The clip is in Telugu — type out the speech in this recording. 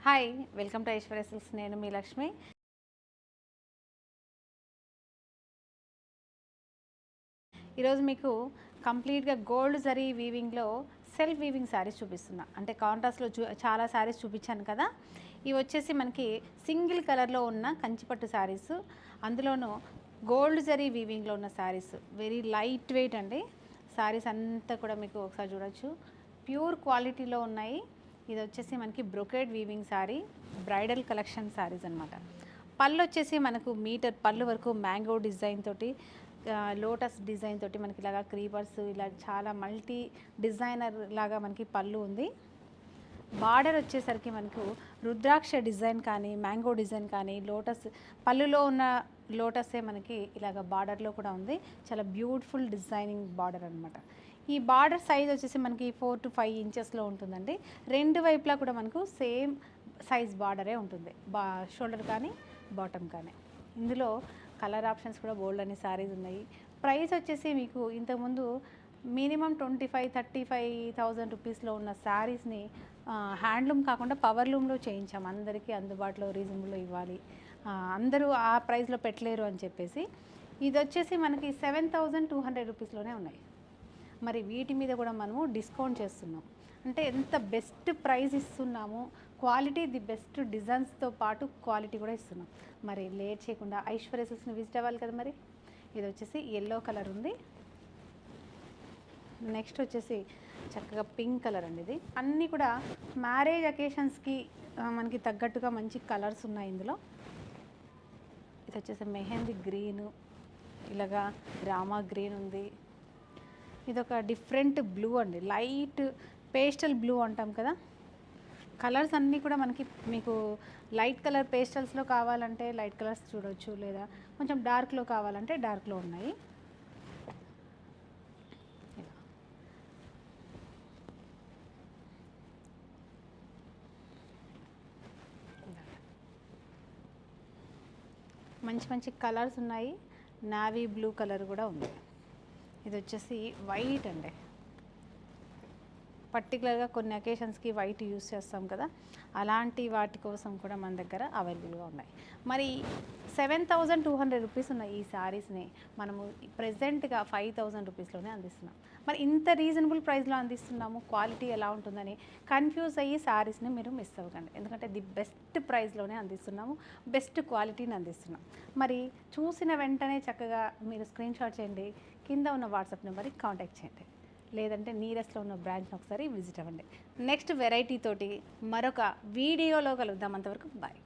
Hi welcome to Aishwarya silks. నేను మీ లక్ష్మి. ఈరోజు మీకు కంప్లీట్గా గోల్డ్ జరీ వీవింగ్లో సెల్ఫ్ వీవింగ్ శారీస్ చూపిస్తున్నా. అంటే కాంట్రాస్ట్లో చాలా శారీస్ చూపించాను కదా. ఇవి వచ్చేసి మనకి సింగిల్ కలర్లో ఉన్న కంచిపట్టు శారీస్, అందులోనూ గోల్డ్ జరీ వీవింగ్లో ఉన్న శారీస్. వెరీ లైట్ వెయిట్ అండి. శారీస్ అంతా కూడా మీకు ఒకసారి చూడొచ్చు, ప్యూర్ క్వాలిటీలో ఉన్నాయి. ఇది వచ్చేసి మనకి brocade weaving sari, bridal collection saris అనమాట. పళ్ళు వచ్చేసి మనకు మీటర్ పళ్ళు వరకు మ్యాంగో డిజైన్ తోటి, లోటస్ డిజైన్ తోటి మనకి ఇలాగా క్రీపర్స్, ఇలా చాలా మల్టీ డిజైనర్ లాగా మనకి పళ్ళు ఉంది. బార్డర్ వచ్చేసరికి మనకు రుద్రాక్ష డిజైన్ కానీ, మ్యాంగో డిజైన్ కానీ, లోటస్ పళ్ళులో ఉన్న లోటసే మనకి ఇలాగ బార్డర్లో కూడా ఉంది. చాలా బ్యూటిఫుల్ డిజైనింగ్ బార్డర్ అనమాట. ఈ బార్డర్ సైజ్ వచ్చేసి మనకి 4 to 5 ఇంచెస్లో ఉంటుందండి. రెండు వైపులా కూడా మనకు సేమ్ సైజ్ బార్డరే ఉంటుంది, షోల్డర్ కానీ బాటమ్ కానీ. ఇందులో కలర్ ఆప్షన్స్ కూడా బోల్డ్ అనే శారీస్ ఉన్నాయి. ప్రైస్ వచ్చేసి మీకు ఇంతకుముందు మినిమం 25,000-35,000 రూపీస్లో ఉన్న శారీస్ని హ్యాండ్లూమ్ కాకుండా పవర్లూమ్లో చేయించాం. అందరికీ అందుబాటులో రీజనబుల్లో ఇవ్వాలి, అందరూ ఆ ప్రైస్లో పెట్టలేరు అని చెప్పేసి ఇది వచ్చేసి మనకి 7,200 రూపీస్లోనే ఉన్నాయి. మరి వీటి మీద కూడా మనము డిస్కౌంట్ చేస్తున్నాం. అంటే ఎంత బెస్ట్ ప్రైస్ ఇస్తున్నాము, క్వాలిటీ ది బెస్ట్ డిజైన్స్తో పాటు క్వాలిటీ కూడా ఇస్తున్నాం. మరి లేట్ చేయకుండా ఐశ్వర్య సిల్క్స్ని విజిట్ అవ్వాలి కదా. మరి ఇది వచ్చేసి ఎల్లో కలర్ ఉంది. నెక్స్ట్ వచ్చేసి చక్కగా పింక్ కలర్ అండి. ఇది అన్నీ కూడా మ్యారేజ్ అకేషన్స్కి మనకి తగ్గట్టుగా మంచి కలర్స్ ఉన్నాయి ఇందులో. ఇది వచ్చేసి మెహందీ గ్రీను, ఇలాగా రామా గ్రీన్ ఉంది. ఇది ఒక డిఫరెంట్ బ్లూ అండి, లైట్ పేస్టల్ బ్లూ అంటాం కదా. కలర్స్ అన్నీ కూడా మనకి మీకు లైట్ కలర్ పేస్టల్స్లో కావాలంటే లైట్ కలర్స్ చూడవచ్చు, లేదా కొంచెం డార్క్లో కావాలంటే డార్క్లో ఉన్నాయి. మంచి మంచి కలర్స్ ఉన్నాయి. నావీ బ్లూ కలర్ కూడా ఉంది. ఇది వచ్చేసి వైట్ అండి. పర్టికులర్గా కొన్ని అకేషన్స్కి వైట్ యూస్ చేస్తాం కదా, అలాంటి వాటి కోసం కూడా మన దగ్గర అవైలబుల్గా ఉన్నాయి. మరి 7,200 రూపీస్ ఉన్న ఈ శారీస్ని మనము ప్రెజెంట్గా 5,000 రూపీస్లోనే అందిస్తున్నాం. మరి ఇంత రీజనబుల్ ప్రైస్లో అందిస్తున్నాము, క్వాలిటీ ఎలా ఉంటుందని కన్ఫ్యూజ్ అయ్యి శారీస్ని మీరు మిస్ అవ్వకండి. ఎందుకంటే ది బెస్ట్ ప్రైస్లోనే అందిస్తున్నాము, బెస్ట్ క్వాలిటీని అందిస్తున్నాం. మరి చూసిన వెంటనే చక్కగా మీరు స్క్రీన్ షాట్ చేయండి, కింద ఉన్న వాట్సాప్ నెంబర్కి కాంటాక్ట్ చేయండి, లేదంటే నియరెస్ట్లో ఉన్న బ్రాంచ్ని ఒకసారి విజిట్ అవ్వండి. నెక్స్ట్ వెరైటీ తోటి మరొక వీడియోలో కలుద్దాం. అంతవరకు బాయ్.